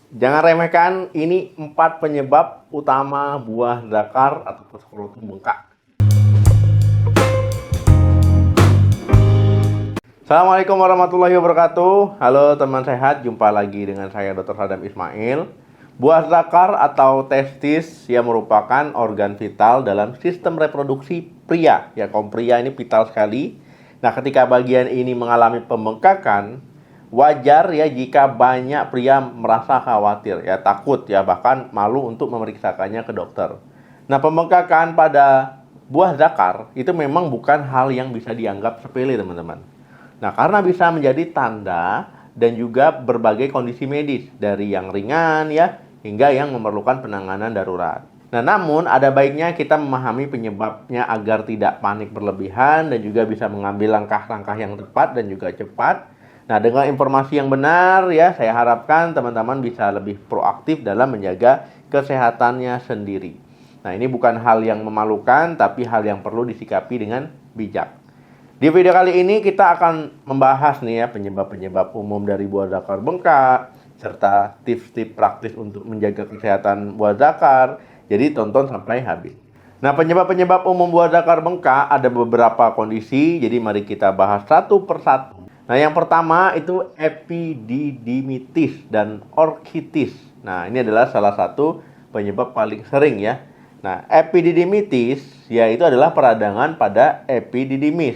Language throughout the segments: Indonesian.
Jangan remehkan, ini 4 penyebab utama buah zakar atau skrotum bengkak. Assalamualaikum warahmatullahi wabarakatuh. Halo teman sehat, jumpa lagi dengan saya Dr. Sadam Ismail. Buah zakar atau testis yang merupakan organ vital dalam sistem reproduksi pria. Ya, kaum pria ini vital sekali. Nah, ketika bagian ini mengalami pembengkakan, wajar ya jika banyak pria merasa khawatir, ya takut, ya bahkan malu untuk memeriksakannya ke dokter. Nah, pembengkakan pada buah zakar itu memang bukan hal yang bisa dianggap sepele, teman-teman. Nah, karena bisa menjadi tanda dan juga berbagai kondisi medis dari yang ringan ya hingga yang memerlukan penanganan darurat. Nah, namun ada baiknya kita memahami penyebabnya agar tidak panik berlebihan dan juga bisa mengambil langkah-langkah yang tepat dan juga cepat. Nah, dengan informasi yang benar ya, saya harapkan teman-teman bisa lebih proaktif dalam menjaga kesehatannya sendiri. Nah, ini bukan hal yang memalukan, tapi hal yang perlu disikapi dengan bijak. Di video kali ini kita akan membahas nih ya penyebab-penyebab umum dari buah zakar bengkak, serta tips-tips praktis untuk menjaga kesehatan buah zakar. Jadi tonton sampai habis. Nah, penyebab-penyebab umum buah zakar bengkak ada beberapa kondisi, jadi mari kita bahas satu persatu. Nah, yang pertama itu epididymitis dan orchitis. Nah, ini adalah salah satu penyebab paling sering ya. Nah, epididymitis yaitu adalah peradangan pada epididymis.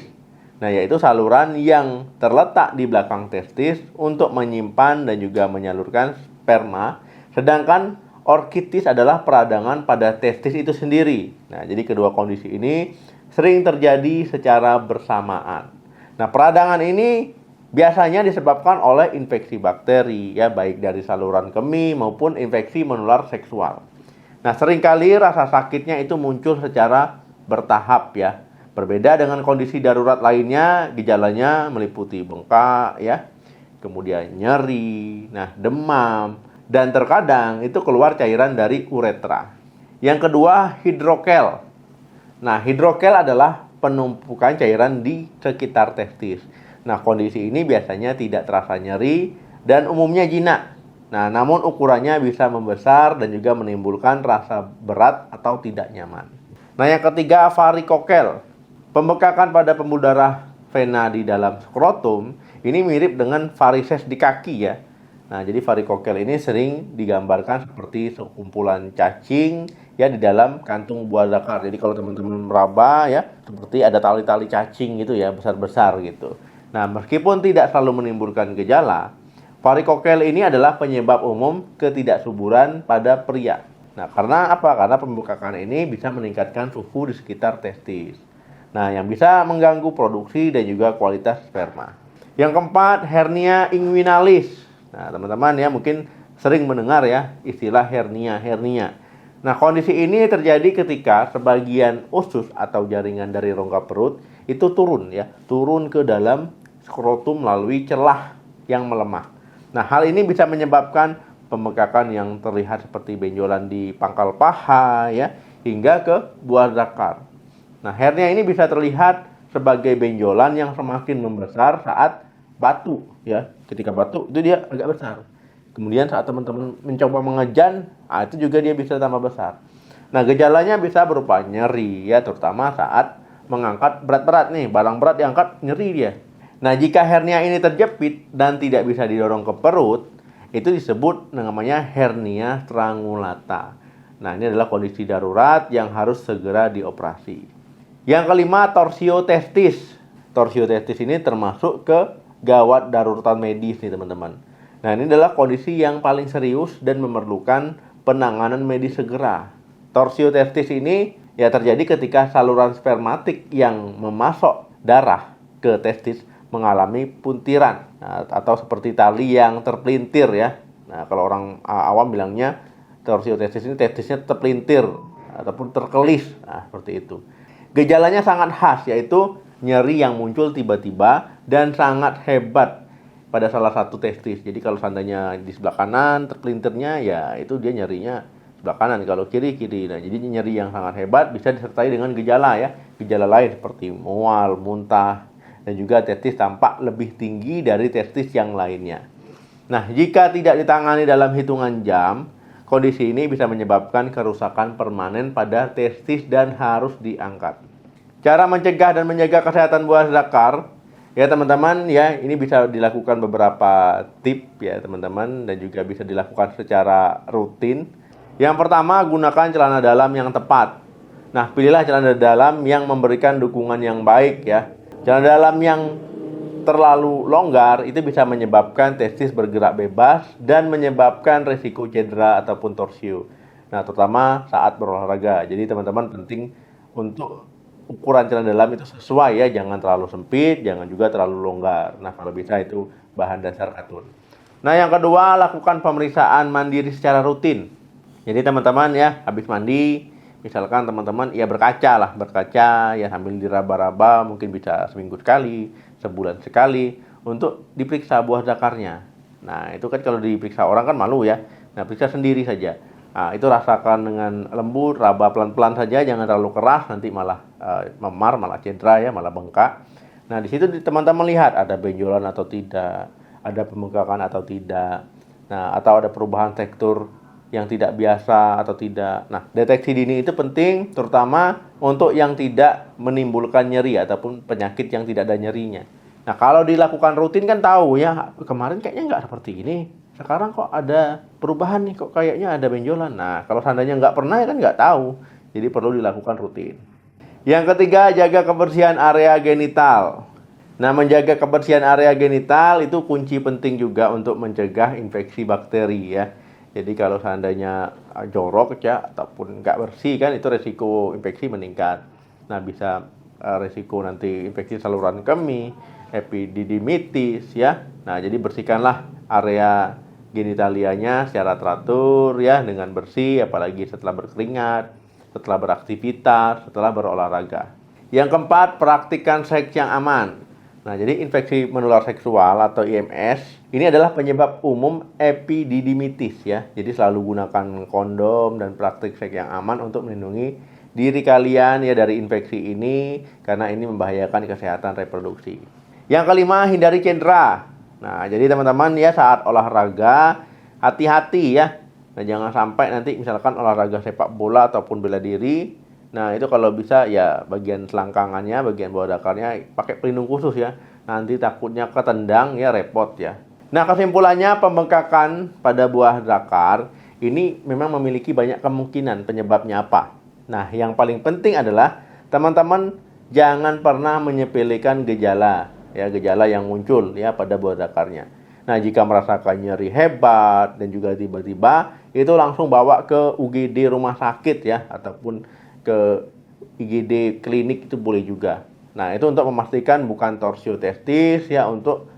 Nah, yaitu saluran yang terletak di belakang testis untuk menyimpan dan juga menyalurkan sperma. Sedangkan orchitis adalah peradangan pada testis itu sendiri. Nah, jadi kedua kondisi ini sering terjadi secara bersamaan. Nah, peradangan ini biasanya disebabkan oleh infeksi bakteri ya, baik dari saluran kemih maupun infeksi menular seksual. Nah, seringkali rasa sakitnya itu muncul secara bertahap ya. Berbeda dengan kondisi darurat lainnya, gejalanya meliputi bengkak ya, kemudian nyeri, nah demam, dan terkadang itu keluar cairan dari uretra. Yang kedua, hidrokel. Nah, hidrokel adalah penumpukan cairan di sekitar testis. Nah, kondisi ini biasanya tidak terasa nyeri dan umumnya jinak. Nah, namun ukurannya bisa membesar dan juga menimbulkan rasa berat atau tidak nyaman. Nah, yang ketiga, varikokel. Pembekakan pada pembuluh darah vena di dalam skrotum ini mirip dengan varises di kaki ya. Nah, jadi varikokel ini sering digambarkan seperti sekumpulan cacing ya di dalam kantung buah zakar. Jadi kalau teman-teman meraba ya, seperti ada tali-tali cacing gitu ya, besar-besar gitu. Nah, meskipun tidak selalu menimbulkan gejala, varikokel ini adalah penyebab umum ketidaksuburan pada pria. Nah, karena apa? Karena pembengkakan ini bisa meningkatkan suhu di sekitar testis. Nah, yang bisa mengganggu produksi dan juga kualitas sperma. Yang keempat, hernia inguinalis. Nah, teman-teman ya mungkin sering mendengar ya istilah hernia. Nah, kondisi ini terjadi ketika sebagian usus atau jaringan dari rongga perut itu turun ke dalam skrotum melalui celah yang melemah. Nah, hal ini bisa menyebabkan pembengkakan yang terlihat seperti benjolan di pangkal paha ya, hingga ke buah zakar. Nah, hernia ini bisa terlihat sebagai benjolan yang semakin membesar saat batu ya. Ketika batu itu dia agak besar. Kemudian saat teman-teman mencoba mengejan, itu juga dia bisa tambah besar. Nah, gejalanya bisa berupa nyeri ya, terutama saat mengangkat berat-berat nih, barang berat diangkat nyeri dia. Nah, jika hernia ini terjepit dan tidak bisa didorong ke perut, itu disebut namanya hernia strangulata. Nah, ini adalah kondisi darurat yang harus segera dioperasi. Yang kelima, torsio testis. Torsio testis ini termasuk ke gawat daruratan medis nih, teman-teman. Nah, ini adalah kondisi yang paling serius dan memerlukan penanganan medis segera. Torsio testis ini ya terjadi ketika saluran spermatik yang memasok darah ke testis mengalami puntiran, nah, atau seperti tali yang terpelintir ya. Nah, kalau orang awam bilangnya torsio testis ini testisnya terpelintir ataupun terkelis, nah seperti itu. Gejalanya sangat khas, yaitu nyeri yang muncul tiba-tiba dan sangat hebat pada salah satu testis. Jadi kalau seandainya di sebelah kanan terpelintirnya, ya itu dia nyerinya sebelah kanan, kalau kiri. Nah, jadi nyeri yang sangat hebat bisa disertai dengan gejala ya, gejala lain seperti mual, muntah, dan juga testis tampak lebih tinggi dari testis yang lainnya. Nah, jika tidak ditangani dalam hitungan jam, kondisi ini bisa menyebabkan kerusakan permanen pada testis dan harus diangkat. Cara mencegah dan menjaga kesehatan buah zakar, ya teman-teman, ya ini bisa dilakukan beberapa tip ya teman-teman, dan juga bisa dilakukan secara rutin. Yang pertama, gunakan celana dalam yang tepat. Nah, pilihlah celana dalam yang memberikan dukungan yang baik ya. Celana dalam yang terlalu longgar itu bisa menyebabkan testis bergerak bebas dan menyebabkan risiko cedera ataupun torsio. Nah, terutama saat berolahraga. Jadi teman-teman penting untuk ukuran celana dalam itu sesuai ya, jangan terlalu sempit, jangan juga terlalu longgar. Nah, kalau bisa itu bahan dasar katun. Nah, yang kedua, lakukan pemeriksaan mandiri secara rutin. Jadi teman-teman ya, habis mandi, misalkan teman-teman ya berkaca ya sambil diraba-raba, mungkin bisa seminggu sekali, sebulan sekali untuk diperiksa buah zakarnya. Nah, itu kan kalau diperiksa orang kan malu ya. Nah, periksa sendiri saja. Nah, itu rasakan dengan lembut, raba pelan-pelan saja, jangan terlalu keras, nanti malah memar, malah cedera ya, malah bengkak. Nah, di situ teman-teman lihat ada benjolan atau tidak, ada pembengkakan atau tidak. Nah, atau ada perubahan tekstur yang tidak biasa atau tidak. Nah, deteksi dini itu penting terutama untuk yang tidak menimbulkan nyeri ataupun penyakit yang tidak ada nyerinya. Nah, kalau dilakukan rutin kan tahu ya, kemarin kayaknya nggak seperti ini, sekarang kok ada perubahan nih, kok kayaknya ada benjolan. Nah, kalau seandainya nggak pernah ya kan nggak tahu, jadi perlu dilakukan rutin. Yang ketiga, jaga kebersihan area genital. Nah, menjaga kebersihan area genital itu kunci penting juga untuk mencegah infeksi bakteri ya. Jadi kalau seandainya jorok ya ataupun nggak bersih kan, itu resiko infeksi meningkat. Nah, bisa resiko nanti infeksi saluran kemih, epididymitis ya. Nah, jadi bersihkanlah area genitalianya secara teratur ya, dengan bersih, apalagi setelah berkeringat, setelah beraktivitas, setelah berolahraga. Yang keempat, praktikkan seks yang aman. Nah, jadi infeksi menular seksual atau IMS ini adalah penyebab umum epididymitis ya. Jadi selalu gunakan kondom dan praktik seks yang aman untuk melindungi diri kalian ya dari infeksi ini, karena ini membahayakan kesehatan reproduksi. Yang kelima, hindari cedera. Nah, jadi teman-teman ya saat olahraga hati-hati ya. Nah, jangan sampai nanti misalkan olahraga sepak bola ataupun bela diri. Nah, itu kalau bisa ya bagian selangkangannya, bagian bawah zakarnya pakai pelindung khusus ya. Nanti takutnya ketendang ya, repot ya. Nah, kesimpulannya pembengkakan pada buah zakar ini memang memiliki banyak kemungkinan penyebabnya apa. Nah, yang paling penting adalah teman-teman jangan pernah menyepelekan gejala yang muncul ya pada buah zakarnya. Nah, jika merasakan nyeri hebat dan juga tiba-tiba, itu langsung bawa ke UGD rumah sakit ya, ataupun ke IGD klinik itu boleh juga. Nah, itu untuk memastikan bukan torsio testis ya, untuk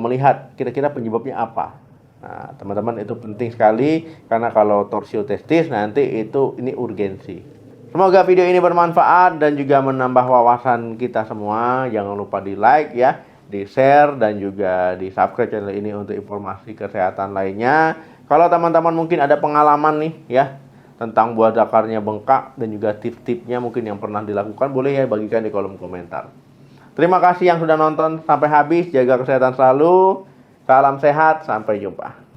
melihat kira-kira penyebabnya apa. Nah, teman-teman itu penting sekali, karena kalau torsio testis nanti ini urgensi. Semoga video ini bermanfaat dan juga menambah wawasan kita semua. Jangan lupa di like ya, di share, dan juga di subscribe channel ini untuk informasi kesehatan lainnya. Kalau teman-teman mungkin ada pengalaman nih ya tentang buah zakarnya bengkak dan juga tips-tipsnya mungkin yang pernah dilakukan, boleh ya bagikan di kolom komentar. Terima kasih yang sudah nonton sampai habis. Jaga kesehatan selalu. Salam sehat, sampai jumpa.